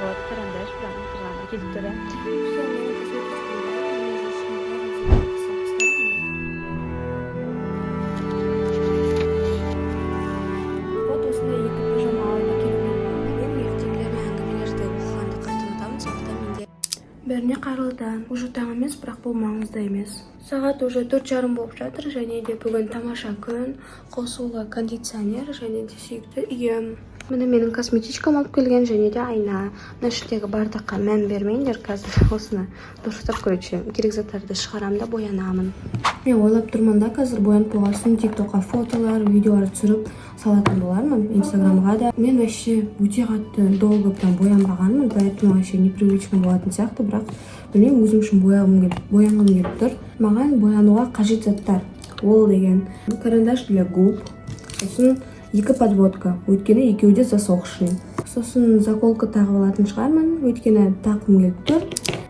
Вот, карандаш прям тұрғаны келіп тұр. Все, менің косметичкамда вот осындай екі пижама алып келген. Мен ертеңгілермен әңгімелерді оқығанды қатты ұнатамын, сондықтан менде бәріне қайырлы таң. Уже таң емес, бірақ бұл маңызды емес. Сағат уже 4:30 болып жатыр, және де бүгін тамаша күн, қосулы кондиционер, және де сүйікті үйім. Міне менің косметичкам алып келген, және де айна. Мына ішіндегі бардаққа мән бермеңдер, қазір осыны дұрыстап короче, керек заттарды шығарамын да боянамын. Мен ойлап тұрмын да, қазір боянып болғасын тиктокқа фотолар, видеолар түсіріп салатын болармын, инстаграмға да. Мен вообще өте қатты долго прям боянбағанмын, поэтому вообще непривычно болатын сияқты, бірақ білмеймін, өзім үшін боянғым келіп тұр. Маған боянуға қажет заттар. Ол деген карандаш для губ, сосын екі подводка, өйткені екеуі де засохший. Сосын заколка тағып алатын шығармын, өйткені тақым келіп тұр.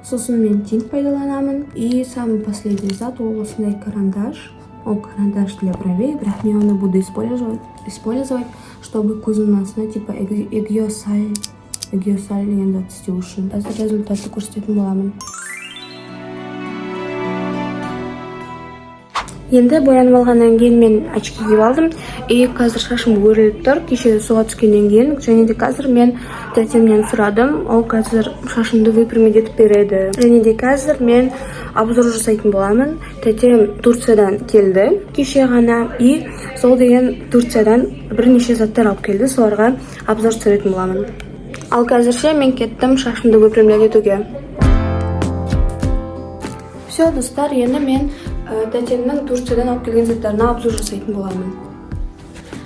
Сосын мен тинт пайдаланамын. И самый последний зат, ол осындай карандаш. Ол карандаш для бровей, бірақ мен оны буду использовать, чтобы көзімнің астына типа эгиосаль деген зат істеу үшін. Қазір результатты көрсететін боламын. Енді боянып алғаннан кейін мен очки киіп алдым. И қазір шашым өріліп тұр. Кеше суға түскеннен кейін, және де қазір мен тәтемнен сұрадым. Ол қазір шашымды выпрямить етіп береді. Және де қазір мен обзор жасайтын боламын. Тәтем Турциядан келді кеше ғана. И сол деген Турциядан бірнеше заттар алып келді. Соларға обзор түсіретін боламын. Ал қазірше мен кеттім шашымды выпрямлять етуге. Все, достар, енді мен тәтемнің Турциядан алып келген заттарына обзор жасайтын боламын.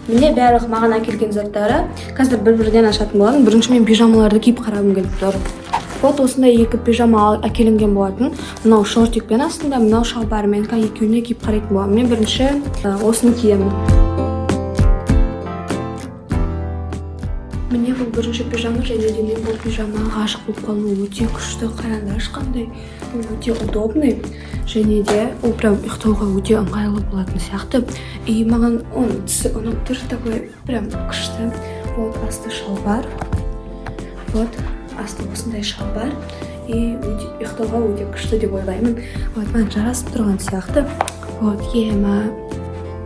Міне бәрі маған әкелген заттары. Қазір бір-бірден ашатын боламын. Бірінші мен пижамаларды киіп қарағым келіп тұр. Вот осындай екі пижама әкелінген болатын. Мынау шортикпен астында, мынау шалбармен екеуіне киіп қарайтын боламын. Мен бірінші осыны киемін. Міне бұл бірінші пижама, және де мен бұл пижамаға ғашық болып қалу өте күшті. Қараңдаршы қандай, ол өте удобный, және де ол прям ұйықтауға өте ыңғайлы болатын сияқты. И маған оның түсі ұнап тұр, такой прям күшті. Вот асты шалбар, вот асты осындай шалбар, и ұйықтауға өте күшті деп ойлаймын. Вот маған жарасып тұрған сияқты. Вот ема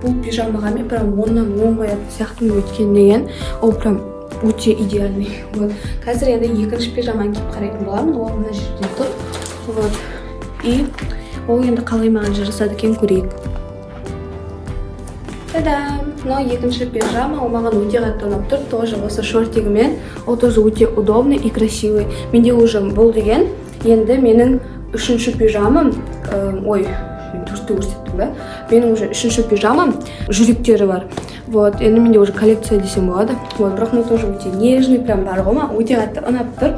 бұл пижамаға мен прям 10-нан 10 қоятын сияқты, өткен деген ол прям өте идеальный. Вот. Қазір енді екінші пижаманы киіп қарайтын боламын. Ол мына жерде тұр. Вот. И ол енді қалай маған жарасады екен көрейік. Та-дам! Мынау екінші пижама, ол маған өте қатты ұнап тұр. Тоже осы шортигімен. Ол тоже өте удобный и красивый. Менде уже бұл деген енді менің үшінші пижамам. Мен төртті көрсеттім ба? Менің уже үшінші пижамам, жүректері бар. Вот, енді менде уже коллекция десем болады. Вот, бірақ мына тоже өте нежный, прям бар ғой ма, өте қатты ұнап тұр.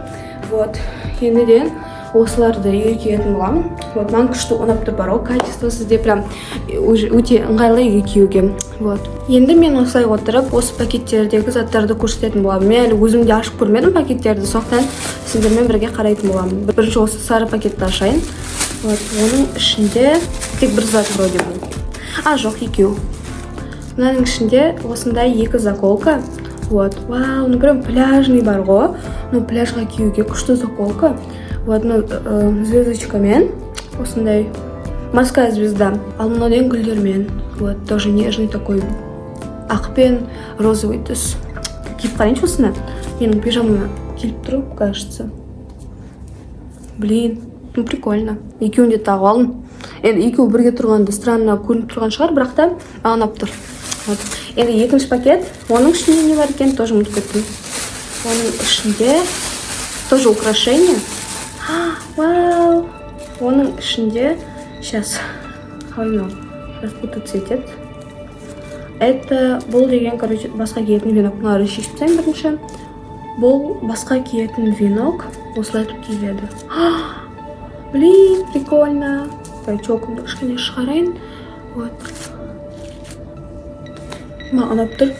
Вот, ендіден осыларды үйге киетін боламын. Вот, маған күшті ұнап тұр бар ғой, качествосы де прям өте ыңғайлы үйге киюге. Вот. Енді мен осылай отырып, осы пакеттердегі заттарды көрсететін боламын. Мен әлі өзім де ашып көрмедім пакеттерді, сондықтан сіздермен бірге қарайтын боламын. Бірінші осы сары пакетті ашайын. Вот, оның ішінде тек бір зат вроде бұл. Жоқ, екеу. Мынаның ішінде осындай екі заколка. Вот, вау, ну прям пляжный бар ғой. Ну пляжға киюге күшті заколка. Вот, звездочкамен, осындай морская звезда. Ал мынадан гүлдермен. Вот, тоже нежный такой ақ пен розовый түс. Киіп қарайыншы осыны. Менің пижамама келіп тұру, кажется. Блин. Ну, прикольно. Екеуін де тағып алдым. Енді екеуі бірге тұрғанда странно көрініп тұрған шығар, бірақ та ұнап тұр. Вот. Енді екінші пакет. Оның ішінде не бар екен, тоже ұмытып кеттім. Оның ішінде тоже украшение. Вау! Оның ішінде сейчас распутаться етеді. Это бұл деген, короче, басқа киетін венок. Мына шешіп тастайын бірінші. Бұл басқа киетін венок. Осылай етіп киіледі. Блин, прикольно. Чокымды кішкене шығарайын. Вот. Маған ұнап тұр.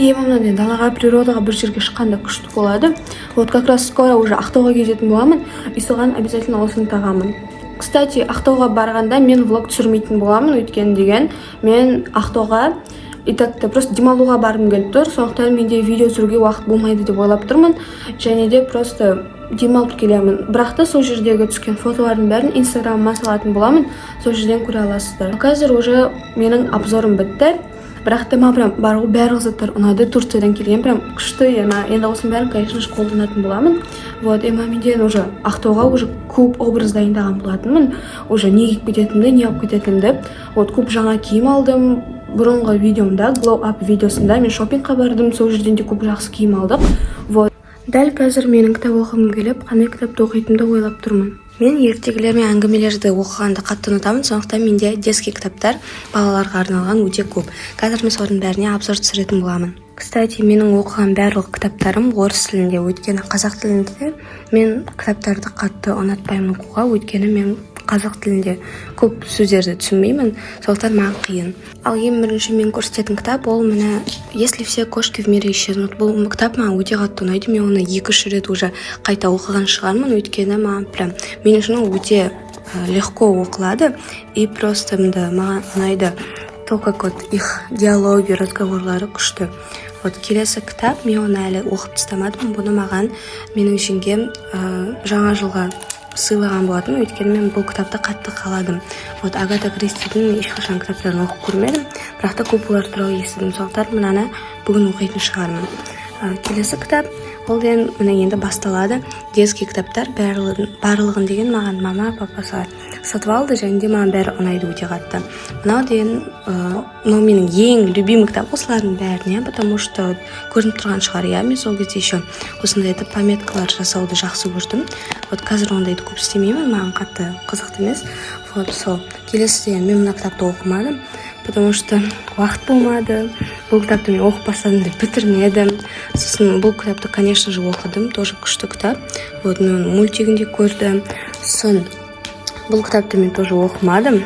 И мынандай далаға, природаға бір жерге шыққанда күшті болады. Вот как раз скоро уже Ақтауға кететін боламын. И соған обязательно осыны тағамын. Кстати, Ақтауға барғанда мен влог түсірмейтін боламын, өйткені деген мен Ақтауға итакта просто демалуға барғым келіп тұр, сондықтан менде видео түсіруге уақыт болмайды деп ойлап тұрмын, және де просто демалып келемін. Бірақ та сол жердегі түскен фотолардың бәрін инстаграмыма салатын боламын, сол жерден көре аласыздар. Қазір уже менің обзорым бітті. Бірақ та маған барлық заттар ұнады. Турциядан келген прям күшті. Енді осының бәрін, конечно же, қолданатын боламын. Вот, менден уже Ақтауға уже көп образ дайындаған болатынмын. Уже не киіп кететінімді, не алып кететінімді. Вот, көп жаңа киім алдым. Бұрынғы видеомда, Glow Up видеосында мен шопингқа бардым. Сол жерден де көп жақсы киім алдық. Вот. Дәл қазір менің кітап оқығым келіп, қандай кітапты оқитынымды ойлап тұрмын. Мен ертегілер мен әңгімелерді оқығанды қатты ұнатамын, сондықтан менде детский кітаптар балаларға арналған өте көп. Қазір мен солардың бәріне обзор түсіретін боламын. Кстати, менің оқыған барлық кітаптарым орыс тілінде, өйткені қазақ тілінде мен кітаптарды қатты ұнатпаймын оқуға, өйткені мен қазақ тілінде көп сөздерді түсінбеймін, сондықтан маған қиын. Ал ең бірінші мен көрсететін кітап ол міне «Если все кошки в мире исчезнут». Бұл кітап маған өте қатты ұнайды. Мен оны 2-3 рет уже қайта оқыған шығармын, өйткені маған прям мен үшін өте легко оқылады и просто маған ұнайды. То, как вот их диалоги, разговорлары күшті. Вот келесі кітап, мен оны әлі оқып тастамадым. Бұны маған менің жеңгем жаңа жылға сыйлаған болатын, өйткені мен бұл кітапты қатты қаладым. Вот Агата Кристидің ешқашан кітаптарын оқып көрмедім, бірақ та көп олар туралы естідім. Сондықтан мынаны бүгін оқитын шығармын. Келесі кітап ол міне енді басталады. Детский кітаптар барлығын деген маған мама, папасы сатып алды, және де маған бәрі ұнайды өте қатты. Мынау менің ең любимый кітап осылардың бәріне, потому что көрініп тұрған шығар, мен сол кезде еще осындай пометкалар жасауды жақсы көрдім. Вот қазір ондайды көп істемеймін, маған қатты қызықты емес. Вот сол. Келесіден мен мына кітапты оқымадым, потому что уақыт болмады. Бұл кітапты мен оқып бастадым деп бітірмедім. Сосын бұл кітапты, конечно же, оқыдым, тоже күшті кітап. Вот мен мультигінде көрдім. Сосын бұл кітапты мен тоже оқымадым.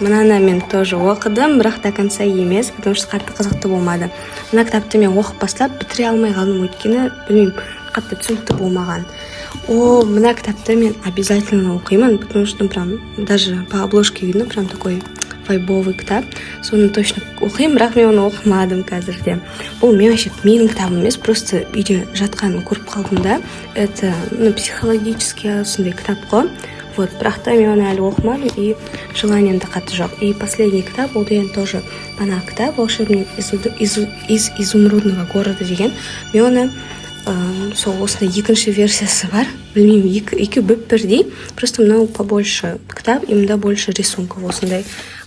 Мынаны мен тоже оқыдым, бірақ до конца емес, потому что қатты қызықты болмады. Мына кітапты мен оқып бастап бітіре алмай қалдым, өйткені білмеймін, қатты түсінікті болмаған. Мына кітапты мен обязательно оқимын, потому что прям даже по обложке видно, прям такой вайбовый кітап. Соны точно оқимын, бірақ мен оны оқымадым қазірде. Бұл мен вообще менің кітабым емес, просто үйде жатқанын көріп қалдым да. Это психологический сондай кітап қой. Вот, бірақ та мен оны әлі оқымадым и желанием да қатты жоқ. И последний кітап, ол деген тоже бана кітап, волшебник из изумрудного города деген. Мен оны сол осындай екінші версиясы бар. Білмеймін, екі бірдей. Просто мынау побольше кітап, и мында больше рисунков осындай.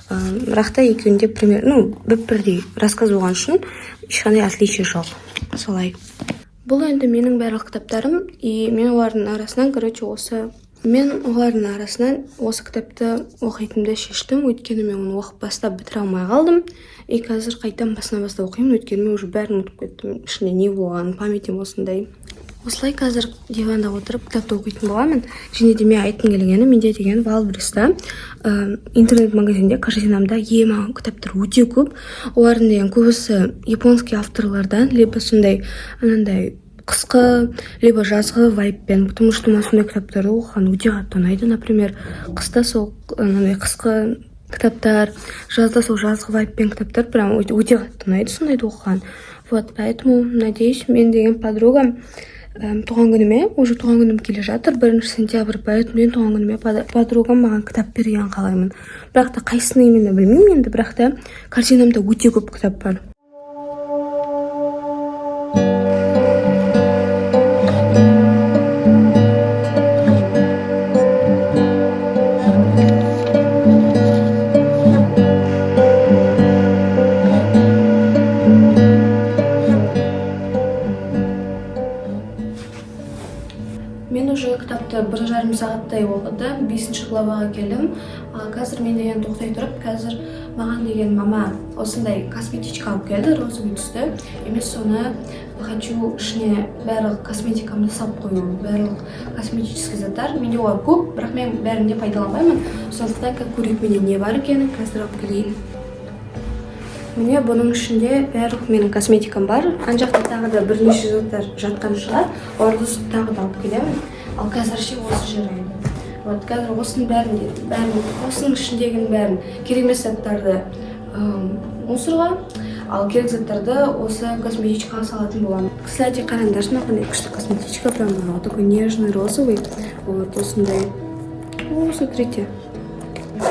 Бірақ та екеуінде примерно бірдей рассказ болған үшін ешқандай отличие жоқ. Солай. Бұл енді менің барлық кітаптарым, и мен олардың арасынан, осы кітапты оқитынымды шештім, өйткені мен оны оқып бастап бітіре алмай қалдым. И қазір қайтадан басынан бастап оқимын, өйткені мен уже бәрін ұмытып кеттім. Ішінде не болған, памятім осындай. Осылай қазір диванда отырып кітапты оқитын боламын. Және де мен айтқым келгені, менде деген Валбриста интернет-магазинде корзинамда маған кітаптар өте көп. Олардың деген көбісі японский авторлардан, либо сондай анандай қысқы, либо жазғы вайбпен, потому что мен сондай кітаптарды оқыған өте қатты ұнайды. Например, қыста сол қысқы кітаптар, жазда сол жазғы вайбпен кітаптар прям өте қатты ұнайды сондайды оқыған. Вот, поэтому, надеюсь, мен деген подругам туған күнім келе жатыр, 1 сентябрь, поэтому мен туған күніме подругам маған кітап берген қалаймын. Бірақ та қайсыны именно білмеймін енді, бірақ та картинамда өте көп кітап бар. Мен уже кітапты 1,5 сағаттай оқыдым, 5-ші главаға келдім. Қазір мен деген тоқтай тұрып, қазір маған деген мама осындай косметичка алып келді, розовый түсті. Мен соны хочу ішіне барлық косметикамды салып қою, барлық косметический заттар. Менде олар көп, бірақ мен бәрін де пайдаланбаймын. Сондықтан көрейік менде не бар екенін қазір алып келейін. Міне бұның ішінде барлық менің косметикам бар. Ан жақта тағы да бірнеше заттар жатқан шығар. Оларды тағы да алып келемін. Ал қазір ше осы жерде. Вот қазір осының бәрін, осының ішіндегінің бәрін керек емес заттарды мусорға, ал керек заттарды осы косметичкаға салатын боламын. Кстати, қараңдаршы, мынандай күшті косметичка, прям такой нежный розовый. Вот осындай. О, смотрите.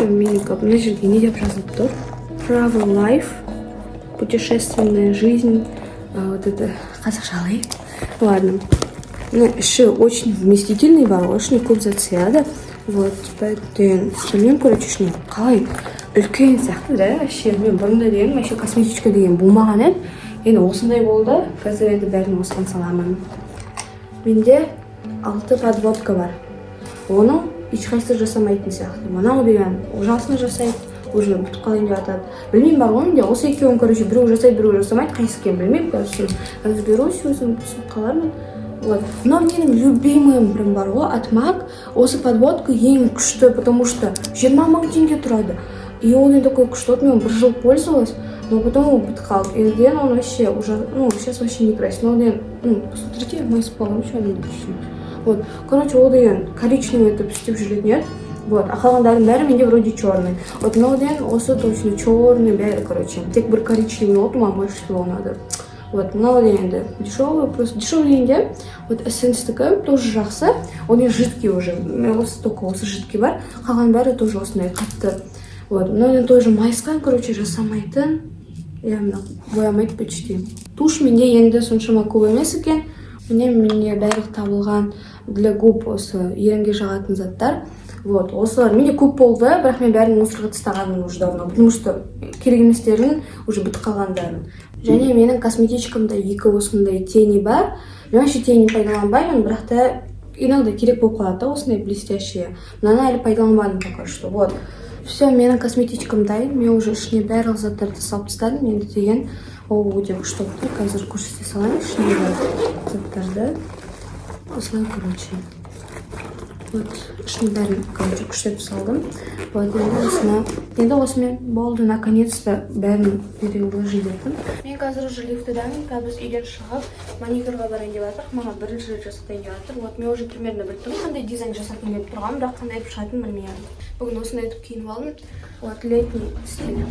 Мына жерге не деп жазылып тұр? Travel Life, путешественная жизнь. Вот это қазақшалай. Ладно. Іші очень вместительный бар, очень көп зат сияды. Вот, білмеймін, короче, ішіне қалай үлкен сияқты да, вообще, мен бұрында деген, вообще косметичка деген болмаған еді. Енді осындай болды, қазір енді бәрін осыған саламын. Менде 6 подводка бар. Оның ешқайсысы жасамайтын сияқты. Мынау деген ужасно жасайды, уже бүтіп қалайын деп атады. Білмеймін, бар оның де осы екеуін, короче, біреу жасайды, біреу жасамайды, қайсы екен білмеймін, короче. Разберусь, өзім түсініп қалармын. Вот. Но менің любимым прям бар ғой, от MAC. Осы подводка ең күшті, потому что 20 мың теңге тұрады. И он такой күшті, вот мен 1 жыл пользовалась, но потом он бітіп қалды. И он вообще уже, сейчас вообще не красит. Но посмотрите, мы спалим, что они допустим. Вот, короче, ол деген коричневый етіп істеп жүретін еді. Вот, а қалғандардың бәрі менде вроде черный. Вот, но деген осы точно черный бәрі, короче. Тек бір коричневый болды, маған больше всего надо. Вот, мынау дегенде дешевый, просто дешевый дегенде, вот эссенстікі тоже жақсы. Он и жидкий уже, осы только осы жидкий бар. Қалған бәрі тоже осындай қатты. Вот, мынау тоже майысқан, короче, жасамайтын. Яғни боямайды почти. Туш менде енді соншама көп емес екен. Менде бәрі табылған для губ осы ерінге жағатын заттар. Вот, осылар менде көп болды, бірақ мен бәрін мусорға тастағанмын уже давно, потому что керек еместерін уже бітіп қалғандарын. Және менің косметичкамда 2 осындай тени бар. Мен вообще тени пайдаланбаймын, бірақ та иногда керек болып қалады, осындай блестящие. Мынаны әлі пайдаланбадым пока что. Вот. Все, менің косметичкам дайын. Мен уже ішіне барлық заттарды салып тастадым. Енді деген ол өте күшті болды. Қазір көрсете салайын ішіне заттарды. Осылай, короче. Вот, ішіне бәрін, короче, күштеп салдым. Вот, енді осымен болды, наконец-то бәрін переложить еттім. Мен қазір уже лифтідамын, біз үйден шығып маникюрға барайын деп жатыр. Маған бірінші рет жасатайын деп жатыр. Вот, мен уже примерно білдім, қандай дизайн жасатайын деп тұрғанмын, бірақ қандай етіп шығатынын білмеймін. Бүгін осындай етіп киініп алдым. Вот, летний стиль.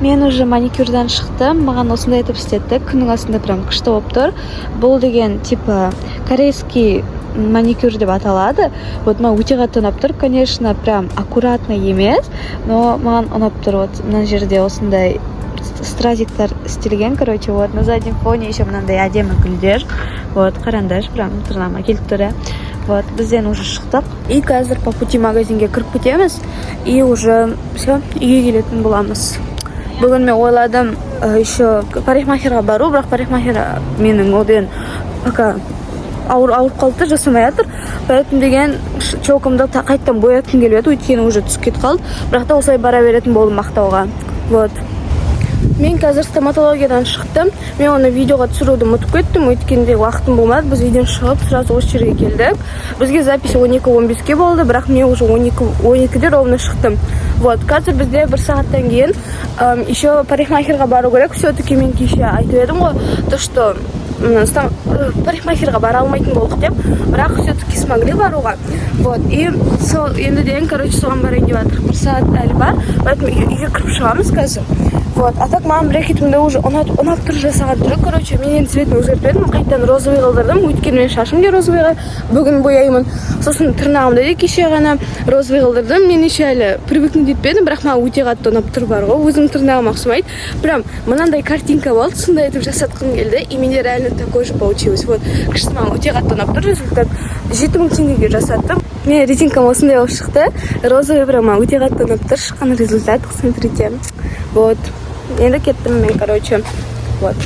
Мен уже маникюрдан шықтым, маған осындай етіп істетті, күннің астында прям күшті болып тұр. Бұл деген типа корейский маникюр деп аталады. Вот маған өте қатты ұнап тұр, конечно, прям аккуратно емес, но маған ұнап тұр. Вот мына жерде осындай стразиктар істелген, короче, вот на заднем фоне еще мынандай әдемі гүлдер. Вот, қараңдаршы, прям тырнама келіп тұр. Вот, бізден уже шықтық. И қазір по пути магазинге кіріп кетеміз. И уже все, үйге келетін боламыз. Бүгін мен ойладым еще парикмахерға бару, бірақ парикмахер менің оден пока ауырып қалды, жасамай жатыр. Поэтому деген челкамды қайттан бояткым келіп еді, өйткені уже түсіп кетіп қалды. Бірақ та осылай бара беретін болдым мақтауға. Вот. Мен қазір стоматологиядан шықтым. Мен оны видеоға түсіруді ұмытып кеттім, өйткенде уақытым болмады. Біз үйден шығып, сразу осы жерге келдік. Бізге запись 12:15-ке болды, бірақ мен уже 12:де ровно шықтым. Вот, қазір бізде 1 сағаттан кейін еще парикмахерға бару керек. Все-таки мен кеше айтып едім ғой, то что парикмахерға бара алмайтын болдық деп, бірақ все-таки смогли баруға. Вот, и енді деген, короче, соған барайын деп жатыр. 1 сағат әлі бар, поэтому үйге кіріп шығамыз қазір. Вот, а так маған брекетімді уже ұнап тұр жасаған түрі. Короче, мен енді цветін өзгертпедім, қайттан розовый қылдырдым, өйткені мен шашым де розовыйға бүгін бояймын. Сосын тырнағымды да кеше ғана розовый қылдырдым. Мен еще әлі привыкнуть етпедім, бірақ маған өте қатты ұнап тұр бар ғой. Өзім тырнағым ұқсамайды. Прям мынандай картинка болды, сондай етіп жасатқым келді, и менде реально такой же получилось. Вот, күшті, маған өте қатты ұнап тұр. Результат 7 мың теңгеге жасаттым. Мен резинкам осындай болып шықты. Розовый прям өте қатты ұнап тұр. Шыққан результат, смотрите. Вот. Енді кеттім мен, короче. Вот.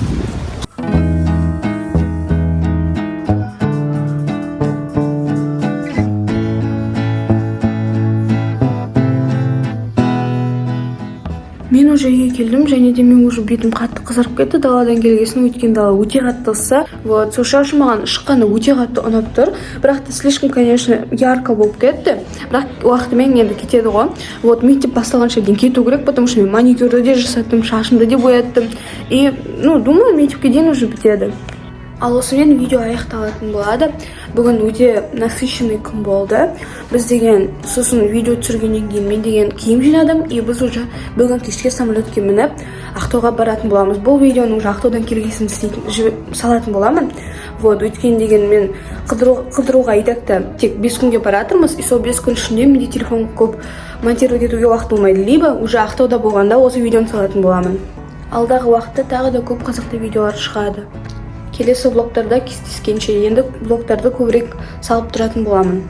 Мен уже уже үйге келдім, және де мен уже бетім қатты қызарып кетті даладан келгесін, өйткені дала өте қатты ыссы. Вот, сол шашым маған шыққаны өте қатты ұнап тұр. Бірақ та слишком, конечно, ярко болып кетті. Бірақ уақытымен енді кетеді ғой. Вот, мектеп басталғанша дейін кету керек, потому что мен маникюрді де жасаттым, шашымды де бояттым. И, думаю, мектепке дейін уже бітеді. Ал осымен видео аяқталатын болады. Бүгін өте насыщенный күн болды. Біз деген сосын видео түсіргеннен кейін мен деген киім жинадым, и біз уже бүгін кешке самолетке мініп Ақтауға баратын боламыз. Бұл видеоны уже Ақтаудан келгесін салатын боламын. Вот, өйткені деген мен қыдыруға итекті тек 5 күнге баратырмыз, и сол 5 күн ішінде менде телефон көп монтировать етуге уақыт болмайды. Либо уже Ақтауда болғанда осы видеоны салатын боламын. Алдағы уақытта тағы да көп қызықты видеолар шығады. Келесі блогтарда кездескенше енді блогтарды көбірек салып тұратын боламын.